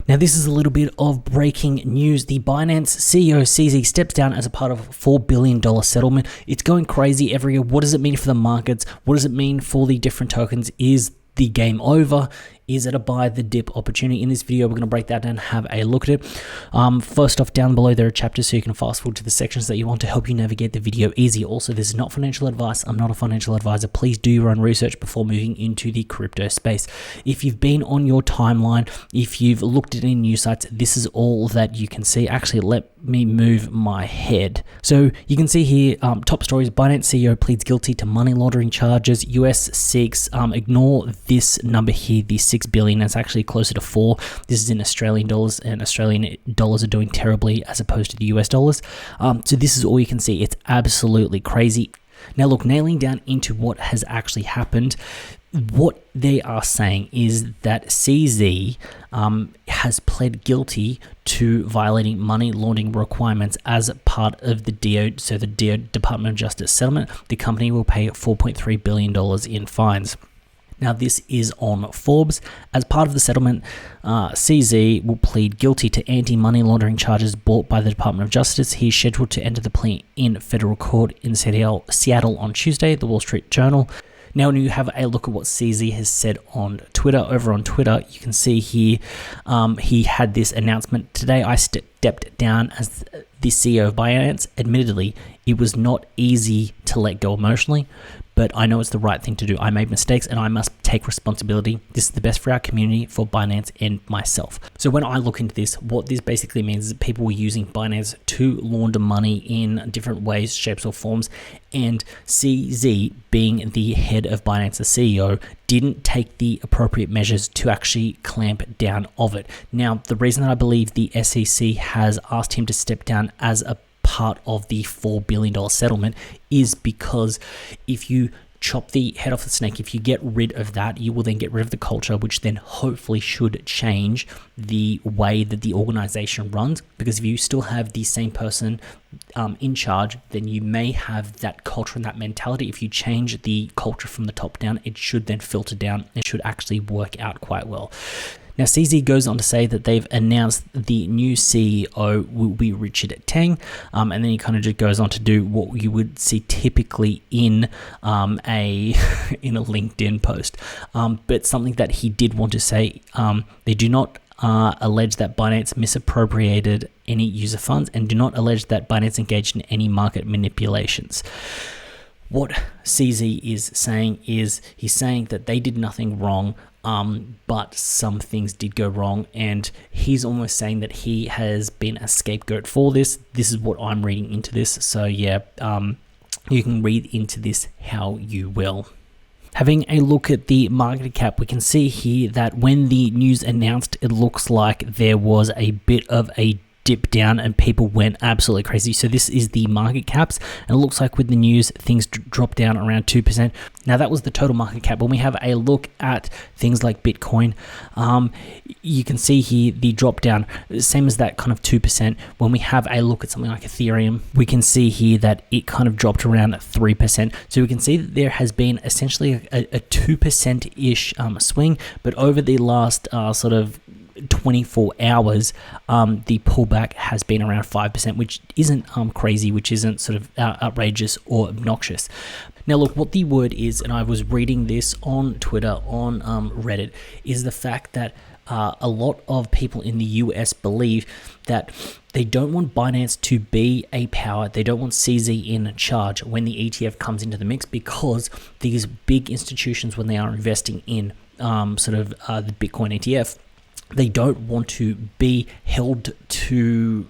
Now, this is a little bit of breaking news. The Binance CEO CZ steps down as a part of a $4 billion settlement. It's going crazy every year. What does it mean for the markets? What does it mean for the different tokens? Is the game over? Is it a buy the dip opportunity? In this video, we're going to break that down and have a look at it. First off, down below, there are chapters so you can fast forward to the sections that you want to help you navigate the video easy. Also, this is not financial advice. I'm not a financial advisor. Please do your own research before moving into the crypto space. If you've been on your timeline, if you've looked at any news sites, this is all that you can see. Actually, let me move my head. So you can see here, top stories, Binance CEO pleads guilty to money laundering charges. US seeks, ignore this number here, the 6 billion. It's actually closer to 4. This is in Australian dollars, and Australian dollars are doing terribly as opposed to the US dollars. So this is all you can see. It's absolutely crazy. Now look, nailing down into what has actually happened, what they are saying is that CZ has pled guilty to violating money laundering requirements as part of the the Department of Justice settlement. The company will pay $4.3 billion in fines. Now, this is on Forbes. As part of the settlement, CZ will plead guilty to anti-money laundering charges brought by the Department of Justice. He's scheduled to enter the plea in federal court in Seattle on Tuesday, the Wall Street Journal. Now, when you have a look at what CZ has said on Twitter, over on Twitter, you can see here he had this announcement. Today, I stepped down as the CEO of Binance. Admittedly, it was not easy to let go emotionally, but I know it's the right thing to do. I made mistakes and I must take responsibility. This is the best for our community, for Binance and myself. So when I look into this, what this basically means is that people were using Binance to launder money in different ways, shapes or forms, and CZ, being the head of Binance, the CEO, didn't take the appropriate measures to actually clamp down of it. Now, the reason that I believe the SEC has asked him to step down as a part of the $4 billion settlement is because if you chop the head off the snake, if you get rid of that, you will then get rid of the culture, which then hopefully should change the way that the organization runs. Because if you still have the same person in charge, then you may have that culture and that mentality. If you change the culture from the top down, it should then filter down. It should actually work out quite well. Now, CZ goes on to say that they've announced the new CEO will be Richard Teng, and then he kind of just goes on to do what you would see typically in a LinkedIn post. But something that he did want to say, they do not allege that Binance misappropriated any user funds and do not allege that Binance engaged in any market manipulations. What CZ is saying is he's saying that they did nothing wrong, but some things did go wrong, and he's almost saying that he has been a scapegoat for this. This is what I'm reading into this. So yeah, you can read into this how you will. Having a look at the market cap, we can see here that when the news announced, it looks like there was a bit of a dip down and people went absolutely crazy. So this is the market caps, and it looks like with the news things dropped down around 2%. Now that was the total market cap. When we have a look at things like Bitcoin, you can see here the drop down, same as that kind of 2%. When we have a look at something like Ethereum, we can see here that it kind of dropped around 3%. So we can see that there has been essentially a 2%-ish swing, but over the last sort of 24 hours, the pullback has been around 5%, which isn't crazy, which isn't sort of outrageous or obnoxious. Now look, what the word is, and I was reading this on Twitter, on Reddit, is the fact that a lot of people in the US believe that they don't want Binance to be a power. They don't want CZ in charge when the ETF comes into the mix, because these big institutions, when they are investing in the Bitcoin ETF, they don't want to be held to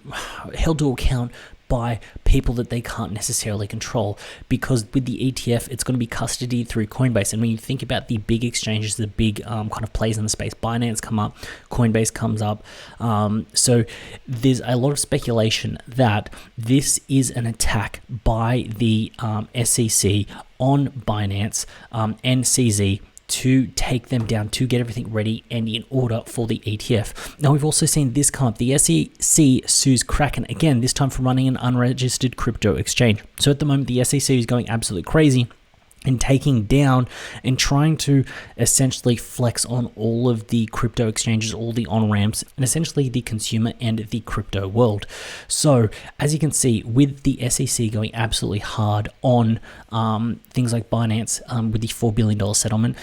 account by people that they can't necessarily control, because with the ETF, it's going to be custodied through Coinbase. And when you think about the big exchanges, the big kind of plays in the space, Binance come up, Coinbase comes up. So there's a lot of speculation that this is an attack by the SEC on Binance and CZ to take them down, to get everything ready and in order for the ETF. Now, we've also seen this come up. The SEC sues Kraken, again, this time for running an unregistered crypto exchange. So at the moment, the SEC is going absolutely crazy and taking down and trying to essentially flex on all of the crypto exchanges, all the on-ramps, and essentially the consumer and the crypto world. So as you can see, with the SEC going absolutely hard on things like Binance with the $4 billion settlement,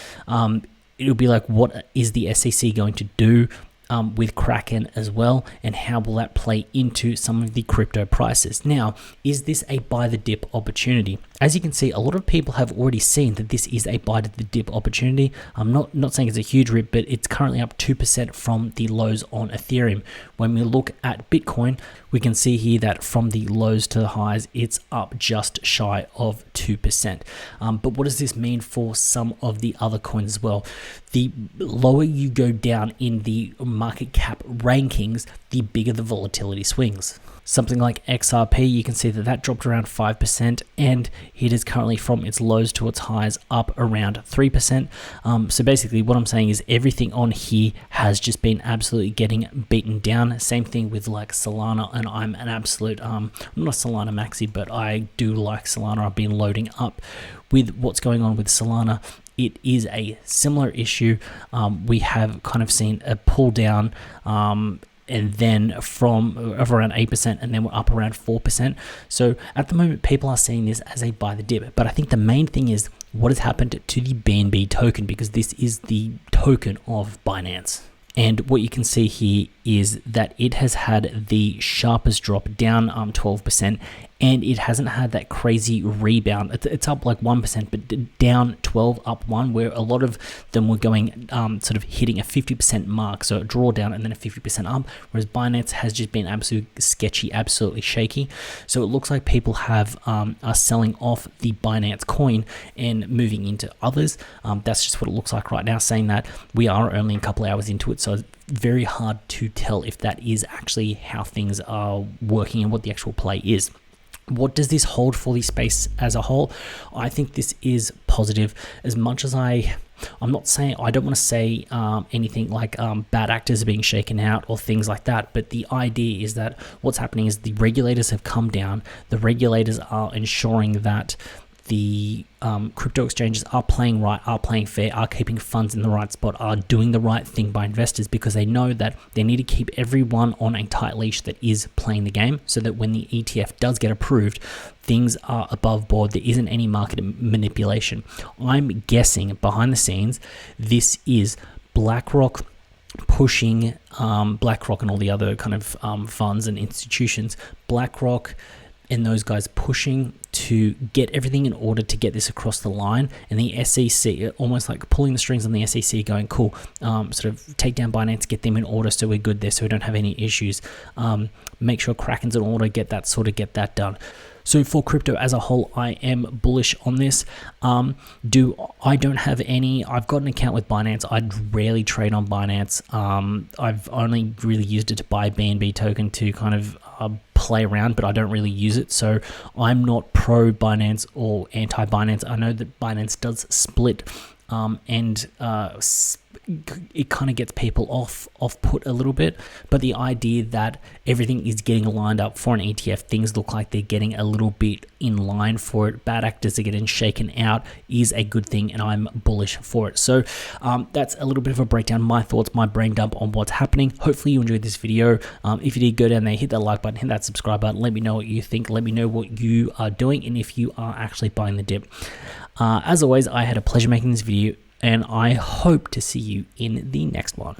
it'll be like, what is the SEC going to do with Kraken as well, and how will that play into some of the crypto prices? Now, is this a buy the dip opportunity? As you can see, a lot of people have already seen that this is a buy the dip opportunity. I'm not saying it's a huge rip, but it's currently up 2% from the lows on Ethereum. When we look at Bitcoin, we can see here that from the lows to the highs, it's up just shy of 2%. But what does this mean for some of the other coins as well? The lower you go down in the market cap rankings, the bigger the volatility swings. Something like XRP, you can see that that dropped around 5%, and it is currently from its lows to its highs up around 3%. So basically what I'm saying is everything on here has just been absolutely getting beaten down. Same thing with like Solana, and I'm an absolute, I'm not a Solana maxi, but I do like Solana. I've been loading up with what's going on with Solana. It is a similar issue. We have kind of seen a pull down, and then from around 8%, and then we're up around 4%. So at the moment, people are seeing this as a buy the dip. But I think the main thing is what has happened to the BNB token, because this is the token of Binance. And what you can see here is that it has had the sharpest drop, down 12%, and it hasn't had that crazy rebound. It's up like 1%, but down 12, up 1, where a lot of them were going sort of hitting a 50% mark, so a drawdown and then a 50% up, whereas Binance has just been absolutely sketchy, absolutely shaky. So it looks like people have are selling off the Binance coin and moving into others. That's just what it looks like right now, saying that we are only a couple hours into it, so it's very hard to tell if that is actually how things are working and what the actual play is. What does this hold for the space as a whole? I think this is positive. As much as I'm not saying, I don't want to say anything like bad actors are being shaken out or things like that, but the idea is that what's happening is the regulators have come down. The regulators are ensuring that the crypto exchanges are playing right, are playing fair, are keeping funds in the right spot, are doing the right thing by investors, because they know that they need to keep everyone on a tight leash that is playing the game, so that when the ETF does get approved, things are above board. There isn't any market manipulation. I'm guessing behind the scenes, this is BlackRock pushing BlackRock and all the other kind of funds and institutions, BlackRock and those guys pushing to get everything in order to get this across the line, and the SEC almost like pulling the strings on the SEC, going, cool, sort of take down Binance, get them in order so we're good there, so we don't have any issues, make sure Kraken's in order, get that done. So for crypto as a whole, I am bullish on this. I don't have any. I've got an account with Binance. I rarely trade on Binance. I've only really used it to buy BNB token to kind of play around, but I don't really use it. So I'm not pro Binance or anti Binance. I know that Binance does split, and it kind of gets people off put a little bit, but the idea that everything is getting lined up for an ETF, things look like they're getting a little bit in line for it, bad actors are getting shaken out, is a good thing, and I'm bullish for it. So that's a little bit of a breakdown, my thoughts, my brain dump on what's happening. Hopefully you enjoyed this video. If you did, go down there, hit that like button, hit that subscribe button, let me know what you think, let me know what you are doing, and if you are actually buying the dip. As always, I had a pleasure making this video, and I hope to see you in the next one.